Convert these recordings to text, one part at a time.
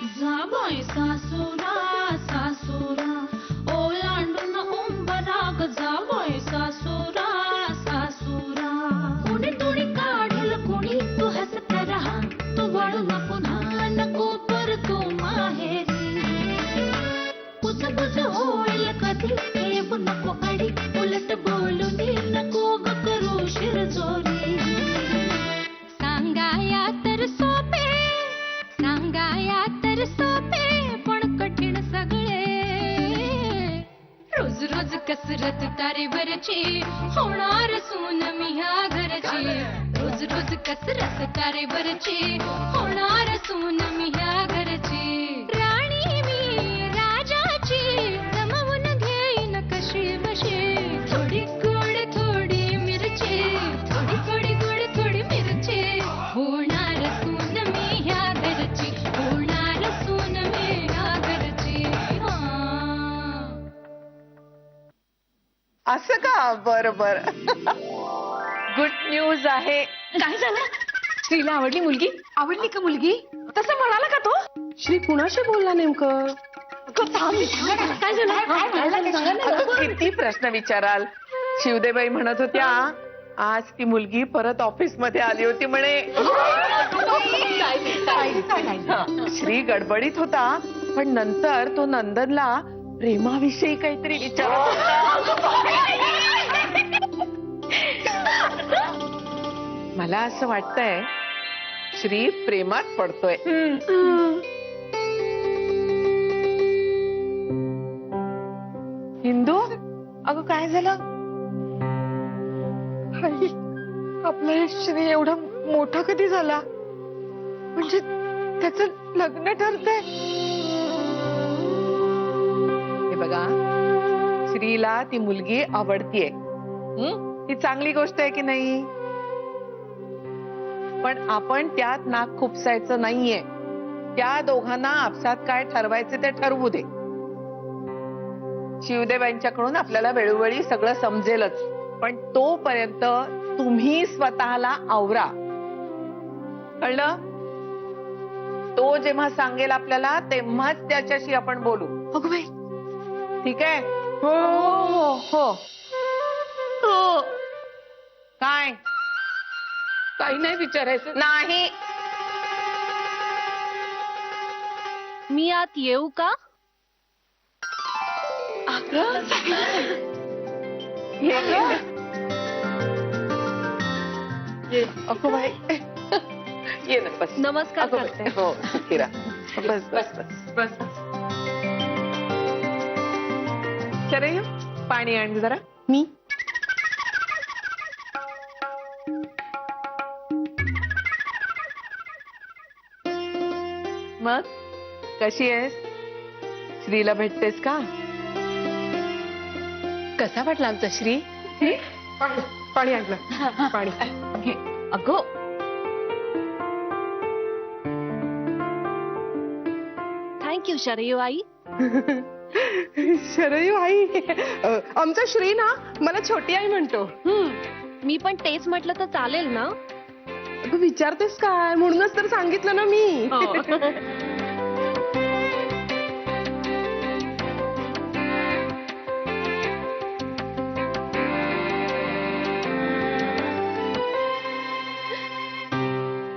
जाबाई सासुरा सासुरा ओलांडून उंबराग जाबाई सासुरा सासुरा कुणी तुणी काढल कुणी तू हसत रहा तू वळू नको पुन्हा नको पर तू माहेरी कुजबुज होईल कधी ठेवू नको अडी उलट बोलून नको ग करू शिरजोरी सांगाया तर सोपे सांगाया तर सोपे पण कठीण सगळे रोज रोज कसरत तारेवरची होणार सून मी ह्या घरची रोज रोज कसरत तारेवरची होणार सून मी ह्या घरची राणी मी राजाची जमवून घेईन कशी बशी थोडी गोड थोडी मिरची थोडी थोडी गोड थोडी मिरची होणार सून मी ह्या घरची होणार सून मी ह्या घरची असं का? बरं बरं. गुड न्यूज आहे. काय झालं? श्रीला आवडली मुलगी? आवडली का मुलगी? तसं म्हणाला का तो? श्री कुणाशी बोलला नेमकं? काय झालं? अगं, किती प्रश्न विचाराल. शिवदेबाई म्हणत होत्या आज ती मुलगी परत ऑफिस मध्ये आली होती म्हणे. श्री गडबडीत होता पण नंतर तो नंदनला प्रेमाविषयी काहीतरी विचारत होता. मला असं वाटतंय श्री प्रेमात पडतोय. हिंदू, अगं काय झालं? आपलं श्री एवढा मोठा कधी झाला? म्हणजे त्याचं लग्न ठरतंय? हे बघा, श्रीला ती मुलगी आवडतीये. ही चांगली गोष्ट आहे की नाही? पण आपण त्यात नाक खुपसायचं नाहीये. त्या दोघांना आपसात काय ठरवायचे ते ठरवू दे. शिवदेवांच्याकडून आपल्याला वेळोवेळी सगळं समजेलच, पण तोपर्यंत तुम्ही स्वतःला आवरा. कळलं? तो जेव्हा सांगेल आपल्याला तेव्हाच त्याच्याशी आपण बोलू. अगं बाई, ठीक आहे? हो हो हो हो. काय? काही नाही विचारायचं. नाही. मी आत येऊ का? ये, ये. अगं बाई, ये ना, बस. नमस्कार अगं करते. बाई, हो किरा, बस बस बस बस. शरयू, पाणी आण जरा. मी मग कशी आहेस? श्रीला भेटतेस का? कसा वाटला आमचा श्री? पाणी आणलं. पाणी. अगो, थँक्यू शरयू आई. शरयू आई, आमचा श्री ना मला छोटी आई म्हणतो. मी पण तेच म्हटलं तर चालेल ना? अगं विचारतेस काय? म्हणूनच तर सांगितलं ना मी.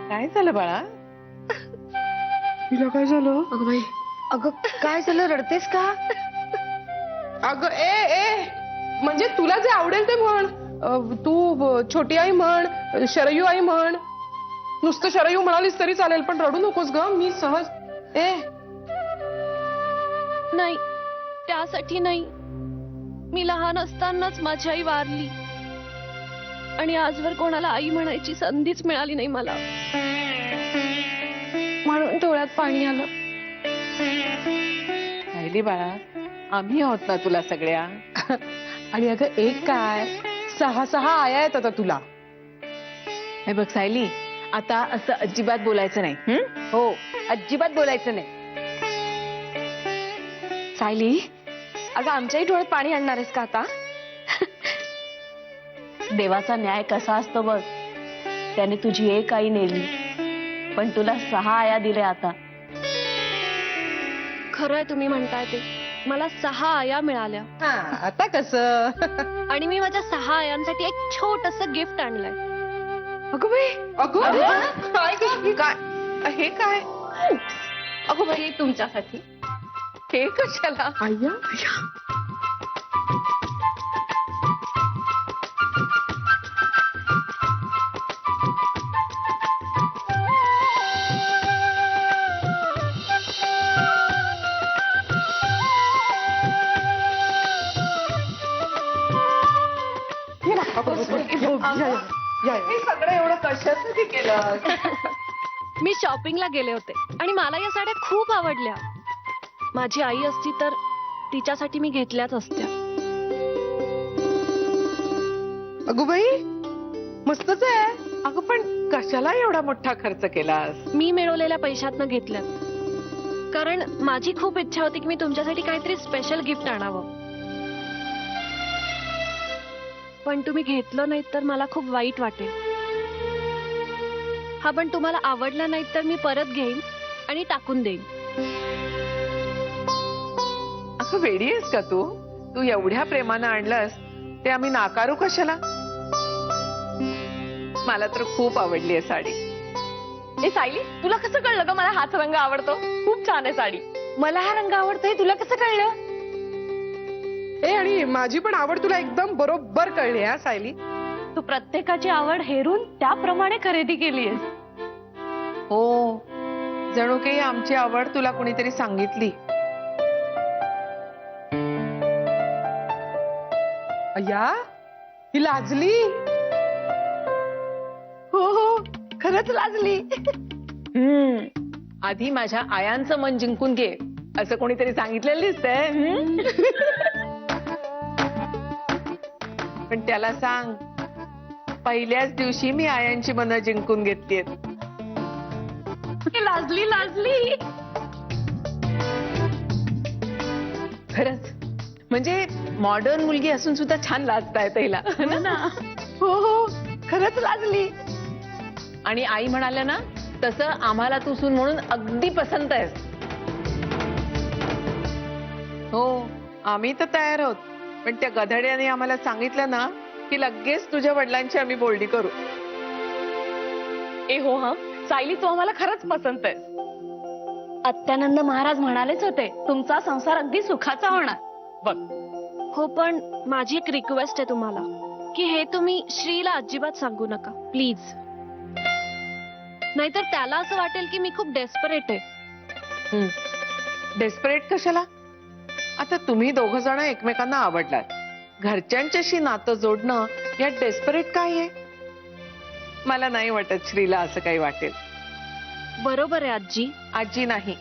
काय झालं बाळा? तिला काय झालं? अगं बाई, अगं काय झालं? रडतेस का? अगं ए म्हणजे तुला जे आवडेल ते म्हण. तू छोटी आई म्हण, शरयू आई म्हण. नुसतं शरयू म्हणालीस तरी चालेल, पण रडू नकोस ग. मी सहज. नाही, त्यासाठी नाही. मी लहान असतानाच माझी आई वारली आणि आजवर कोणाला आई म्हणायची संधीच मिळाली नाही मला, म्हणून डोळ्यात पाणी आलं. राहिली बाळा, आम्ही आहोत ना तुला सगळ्या. आणि अगं एक काय, 6 आया आहेत आता तुला. हे बघ सायली, आता असं अजिबात बोलायचं नाही. हो, अजिबात बोलायचं नाही. सायली, अगं आमच्याही डोळ्यात पाणी आणणार आहेस का आता? देवाचा न्याय कसा असतो बघ. त्याने तुझी एक आई नेली, पण तुला 6 आया दिल्या आता. खरंय तुम्ही म्हणताय ते. मला 6 आया मिळाल्या हा, आता कसं? आणि मी माझ्या 6 आयांसाठी एक छोटस गिफ्ट आणलंय. अगं बाई, अगं काय गं? काय हे काय? अगं बाई, हे तुमच्यासाठी. हे कशाला? आय्या हे सगळं एवढं कशासाठी केलं? मी शॉपिंगला गेले होते आणि मला या साड्या खूप आवडल्या. माझी आई असती तर तिच्यासाठी मी घेतल्याच असत्या. अगं बाई, मस्तच आहे. अगं पण कशाला एवढा मोठा खर्च केलास? मी मिळवलेल्या पैशातनं घेतल्यात. कारण माझी खूप इच्छा होती की मी तुमच्यासाठी काहीतरी स्पेशल गिफ्ट आणावं. पण तुम्ही घेतलं नाही तर मला खूप वाईट वाटेल. हा, पण तुम्हाला आवडला नाही तर मी परत घेईन आणि टाकून देईन. अगं वेडी आहेस का तू? तू एवढ्या प्रेमानं आणलंस ते आम्ही नाकारू कशाला? मला तर खूप आवडली आहे साडी. ए सायली, तुला कसं कळलं ग मला हाच रंग आवडतो? खूप छान आहे साडी. मला हा रंग आवडतोय, तुला कसं कळलं? ए, आणि माझी पण आवड तुला एकदम बरोबर कळली हा सायली. तू प्रत्येकाची आवड हेरून त्याप्रमाणे खरेदी केलीयस. हो, जणू काही आमची आवड तुला कुणीतरी सांगितली. अय्या, ही लाजली. हो, खरंच लाजली. आधी माझ्या आयांचं मन जिंकून घे असं कोणीतरी सांगितलेलं दिसतंय. पण त्याला सांग, पहिल्याच दिवशी मी आयांची मनं जिंकून घेतलीत. लाजली. खरंच म्हणजे मॉडर्न मुलगी असून सुद्धा छान लाजता येतं हिला ना. हो, खरंच लाजली. आणि आई म्हणाल्या ना तसं आम्हाला तू सून म्हणून अगदी पसंत आहेस. हो, आम्ही तर तयार आहोत. पण त्या गधड्याने आम्हाला सांगितलं ना की लगेच तुझ्या वडिलांची आम्ही बोलणी करू. ए हो, हा सायली, तू आम्हाला खरंच पसंत आहे. अत्यानंद महाराज म्हणालेच होते तुमचा संसार अगदी सुखाचा होणार. बघ, हो, पण माझी एक रिक्वेस्ट आहे तुम्हाला की हे तुम्ही श्रीला अजिबात सांगू नका प्लीज. नाहीतर त्याला असं वाटेल की मी खूप डेस्परेट आहे. डेस्परेट कशाला? आता तुम्ही दोघ जण एकमेकांना आवडलात. घरच्यांच्याशी नातं जोडणं यात डेस्परेट काय आहे? मला नाही वाटत श्रीला असं काही वाटेल. बरोबर आहे आजी. आजी नाही,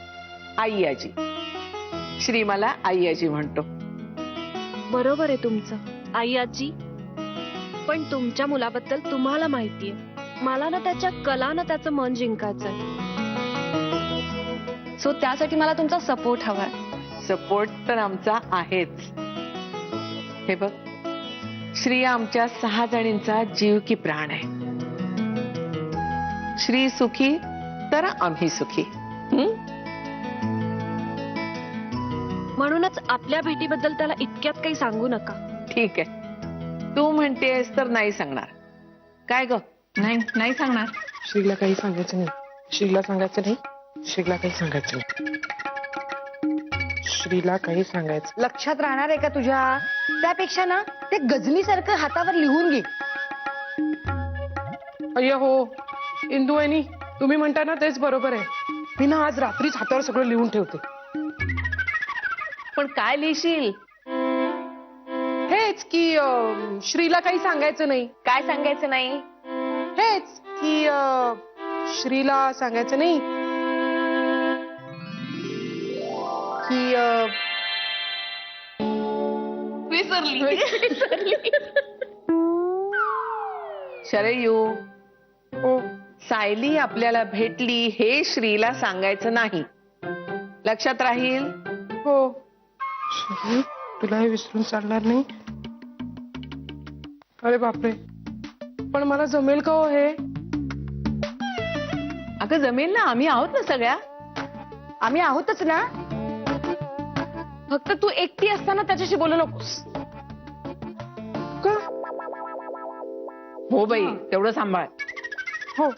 आई आजी. श्री मला आई आजी म्हणतो. बरोबर आहे तुमचं आई आजी. पण तुमच्या मुलाबद्दल तुम्हाला माहितीये, मला ना त्याच्या कलानं त्याचं मन जिंकायचंय. सो त्यासाठी मला तुमचा सपोर्ट हवाय. सपोर्ट तर आमचा आहेच. हे बघ, श्री आमच्या 6 जणींचा जीव की प्राण आहे. श्री सुखी तर आम्ही सुखी. म्हणूनच आपल्या भेटीबद्दल त्याला इतक्यात काही सांगू नका. ठीक आहे, तू म्हणतेस तर नाही सांगणार. काय ग? नाही सांगणार. श्रीला काही सांगायचं नाही. श्रीला सांगायचं नाही. श्रीला काही सांगायचं नाही. श्रीला काही सांगायचं. लक्षात राहणार आहे का तुझ्या? त्यापेक्षा ना ते गजनीसारखं हातावर लिहून घे. अय्या हो, इंदू वहिनी, तुम्ही म्हणता ना तेच बरोबर आहे. मी ना आज रात्रीच हातावर सगळं लिहून ठेवते. पण काय लिहिशील? हेच की श्रीला काही सांगायचं नाही. काय सांगायचं नाही? हेच की श्रीला सांगायचं नाही की शरयू, हो, सायली आपल्याला भेटली हे श्रीला सांगायचं नाही. लक्षात राहील? हो. श्री, तुला हे विसरून चालणार नाही. अरे बापरे, पण मला जमेल का हो हे? अगं जमेल ना, आम्ही आहोत ना सगळ्या. आम्ही आहोतच ना. फक्त तू एकटी असताना त्याच्याशी बोलू नकोस. का? हो बाई, तेवढं सांभाळ. हो.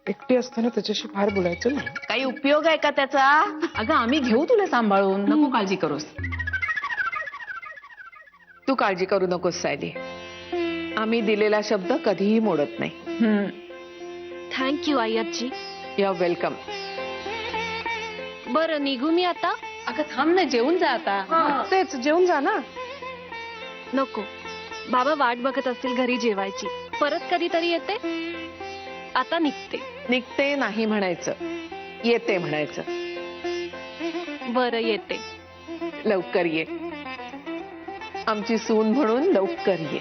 एकटी असताना त्याच्याशी फार बोलायचं नाही. काही उपयोग आहे का त्याचा? अगं आम्ही घेऊ तुला सांभाळून, नको काळजी करूस. तू काळजी करू नकोस सायली, आम्ही दिलेला शब्द कधीही मोडत नाही. थँक्यू आई आजी. You are welcome. बरं निघू मी आता? अगं थांब ना, जेवून जा आता. तेच जेवून जा ना. नको, बाबा वाट बघत असतील घरी जेवायची. परत कधीतरी येते. आता निघते. निघते नाही म्हणायचं, येते म्हणायचं. बरं येते. लवकर ये, आमची सून म्हणून लवकर ये.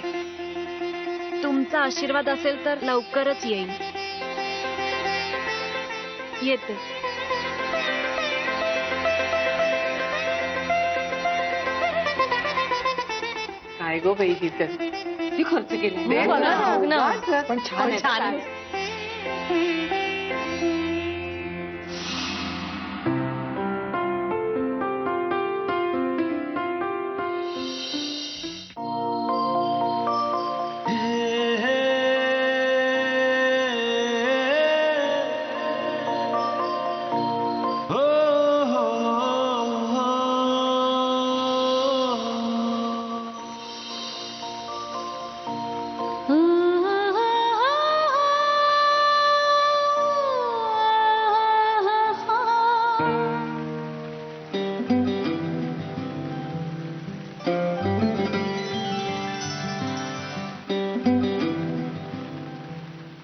तुमचा आशीर्वाद असेल तर लवकरच येईल. येते. काय गो बाई ही तर किती खर्च केली. दे हो ना, हो ना. पण छान आहे. छान आहे.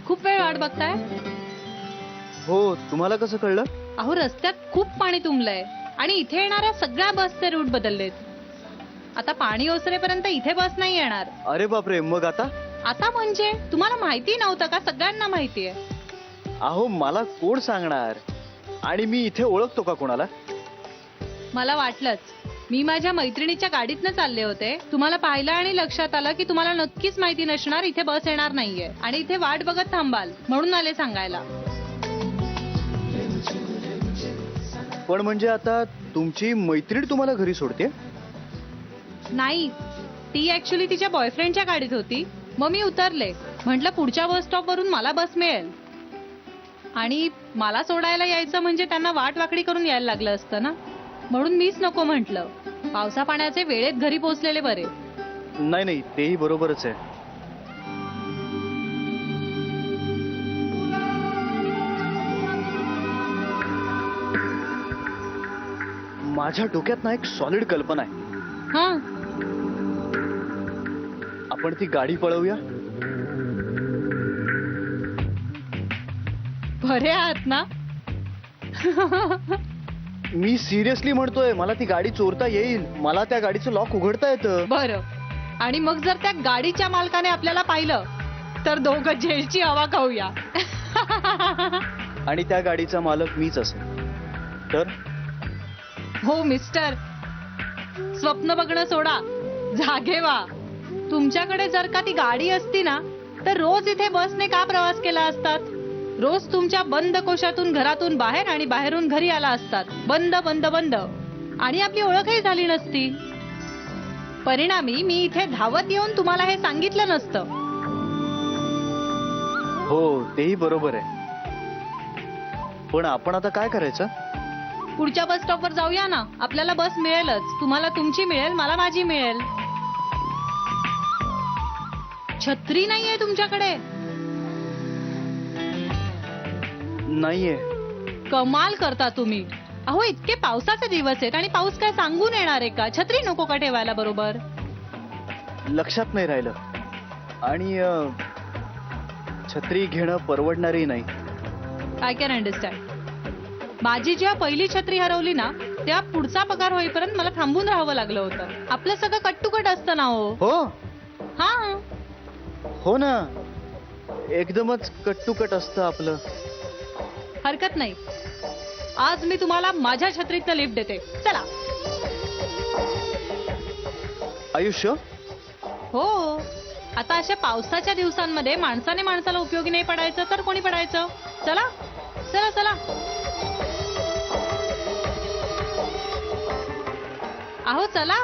खूप वेळ वाट बघताय? हो, तुम्हाला कसं कळलं? अहो रस्त्यात खूप पाणी तुंबलंय आणि इथे येणाऱ्या सगळ्या बसचे रूट बदललेत. आता पाणी ओसरेपर्यंत इथे बस नाही येणार. अरे बापरे, मग आता? आता म्हणजे तुम्हाला माहिती नव्हतं का? सगळ्यांना माहितीये. अहो मला कोण सांगणार? आणि मी इथे ओळखतो का कोणाला? मला वाटलंच. मी माझ्या मैत्रिणीच्या गाडीतनं चालले होते. तुम्हाला पाहिलं आणि लक्षात आलं की तुम्हाला नक्कीच माहिती नसणार इथे बस येणार नाहीये आणि इथे वाट बघत थांबाल, म्हणून आले सांगायला. पण म्हणजे आता तुमची मैत्रीण तुम्हाला घरी सोडते? नाही, ती ऍक्च्युली तिच्या बॉयफ्रेंडच्या गाडीत होती. मग मी उतरले. म्हटलं पुढच्या बस स्टॉप वरून मला बस मिळेल. आणि मला सोडायला यायचं म्हणजे त्यांना वाट वाकडी करून यायला लागलं असतं ना, म्हणून मीच नको म्हटलं. पावसा पाण्याचे वेळेत घरी पोहोचलेले बरे. नाही नाही, तेही बरोबरच आहे. माझ्या डोक्यात ना एक सॉलिड कल्पना आहे. हा, आपण ती गाडी पळवूया. बरे आहात ना? मी सिरियसली म्हणतोय, मला ती गाडी चोरता येईल. मला त्या गाडीचं लॉक उघडता येतं. बरं. आणि मग जर त्या गाडीच्या मालकाने आपल्याला पाहिलं तर दोघं जेलची हवा खाऊया. आणि त्या गाडीचा मालक मीच असेल तर? हो मिस्टर, स्वप्न बघणं सोडा, जागे व्हा. तुमच्याकडे जर का ती गाडी असती ना तर रोज इथे बसने का प्रवास केला असतात? रोज तुमच्या बंद कोशातून घरातून बाहेर आणि बाहेरून घरी आला असतात. बंद बंद बंद. आणि आपली ओळखही झाली नसती. परिणामी मी इथे धावत येऊन तुम्हाला हे सांगितलं नसतं. हो, तेही बरोबर आहे. पण आपण आता काय करायचं? पुढच्या बस स्टॉपवर जाऊया ना. आपल्याला बस मिळेलच. तुम्हाला तुमची मिळेल, मला माझी मिळेल. छत्री नाहीये तुमच्याकडे? नाहीये. कमाल करता तुम्ही. अहो इतके पावसाचे दिवस आहेत आणि पाऊस काय सांगून येणार आहे का? छत्री नको का ठेवायला बरोबर? लक्षात नाही राहिलं. आणि छत्री घेणं परवडणारही नाही. I can understand. माझी जेव्हा पहिली छत्री हरवली ना तेव्हा पुढचा पगार होईपर्यंत मला थांबून राहावं लागलं होतं. आपलं सगळं कट्टुकट असतं ना. हो हा, हो ना, एकदमच कट्टुकट असतं आपलं. हरकत नाही. आज मी तुम्हाला माझ्या छत्रीतनं लिफ्ट देते. चला. आयुष्य? हो. आता अशा पावसाच्या दिवसांमध्ये माणसाने माणसाला उपयोगी नाही पडायचं तर कोणी पडायचं? चला चला चला. अहो चला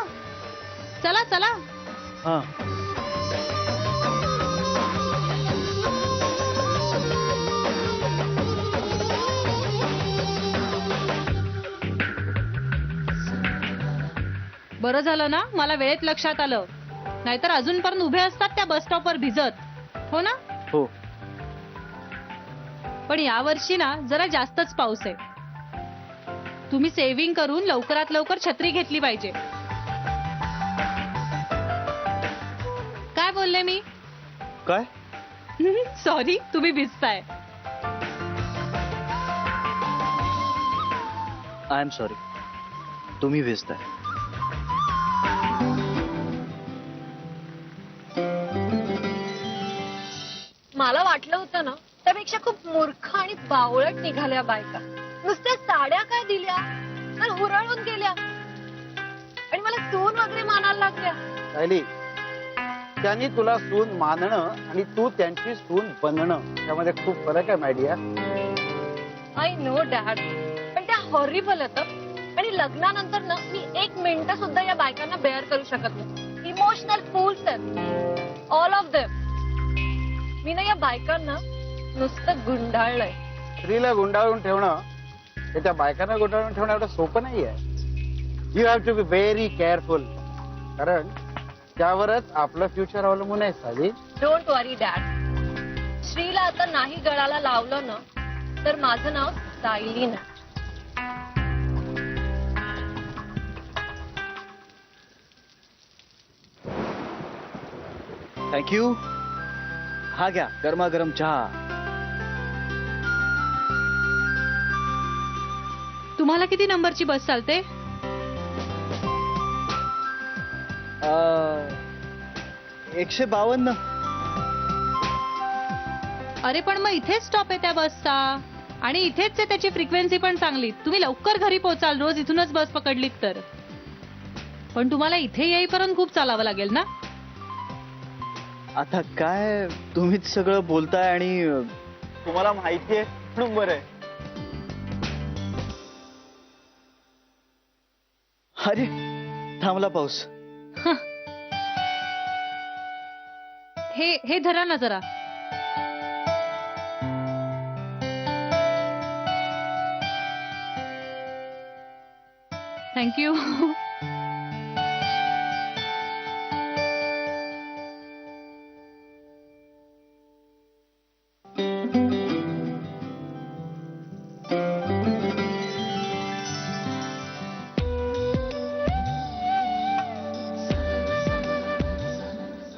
चला चला. हा बरं झालं ना मला वेळेत लक्षात आलं, नाहीतर अजूनपर्यंत उभे असतात त्या बस स्टॉपवर भिजत. हो ना. हो. पण यावर्षी ना जरा जास्तच पाऊस आहे. तुम्ही सेव्हिंग करून लवकरात लवकर छत्री घेतली पाहिजे. काय बोलले मी? काय? सॉरी, तुम्ही भिजताय. आय एम सॉरी, तुम्ही भिजताय. मला वाटलं होतं ना त्यापेक्षा खूप मूर्ख आणि बावळट निघाल्या बायका. नुसत्या साड्या काय दिल्या आणि हुरळून गेल्या आणि मला सून वगैरे मानायला लागल्या. सायली, त्यांनी तुला सून मानणं आणि तू त्यांची सून बनणं त्यामध्ये खूप फरक आहे मायडिया. आय नो डॅड, पण त्या हॉरिबल होतं. आणि लग्नानंतर ना मी 1 मिनिट सुद्धा या बायकांना बेअर करू शकत नाही. इमोशनल फूल्स आहेत ऑल ऑफ देम. मी ना या बायकांना नुसतं गुंडाळलंय. स्त्रीला गुंडाळून ठेवणं हे त्या बायकांना गुंडाळून ठेवणं एवढं सोपं नाहीये. You have to be very careful, कारण त्यावरच आपलं फ्युचर अवलंबून आहे सायली. Don't worry dad. श्रीला आता नाही गळाला लावलं ना तर माझं नाव सायली नाही. थँक्यू. हा घ्या गरमागरम चहा. तुम्हाला किती नंबरची बस चालते? 152. अरे पण मग इथेच स्टॉप आहे त्या बसचा आणि इथेच आहे त्याची फ्रिक्वेन्सी पण चांगली. तुम्ही लवकर घरी पोहोचाल रोज इथूनच बस पकडलीत तर. पण तुम्हाला इथे येईपर्यंत खूप चालावं लागेल ना. आता काय तुम्हीच सगळं बोलताय आणि तुम्हाला माहितीये म्हणून बरं आहे. अरे थांबला पाऊस. हे धरा ना जरा. थँक्यू.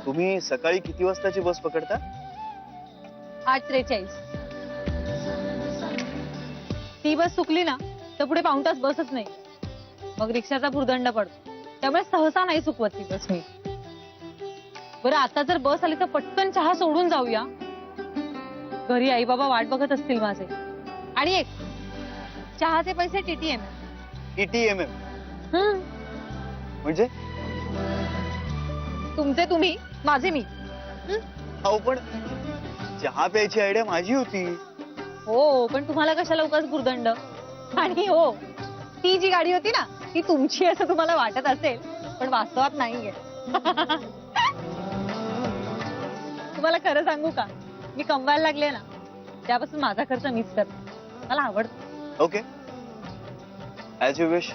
तुम्ही सकाळी किती वाजताची बस पकडता? 8:43. ती बस चुकली ना तर पुढे पाऊण तास बसच नाही. मग रिक्षाचा भुर्दंड पडतो. त्यामुळे सहसा नाही चुकवत ती बस मी. बरं आता जर बस आली तर पटकन चहा सोडून जाऊया. घरी आई बाबा वाट बघत असतील माझे. आणि एक चहाचे पैसे TTM. TTMM म्हणजे? तुमचे तुम्ही, माझे मी. अहो पण चहा प्यायची आयडिया माझी होती. हो पण तुम्हाला कशाला उगाच भुर्दंड. आणि हो ती जी गाडी होती ना ती तुमची असं तुम्हाला वाटत असेल पण वास्तवात नाहीये. तुम्हाला खरं सांगू का, मी कमवायला लागले ना त्यापासून माझा खर्च मीच करते. मला आवडतं. Okay, as you wish.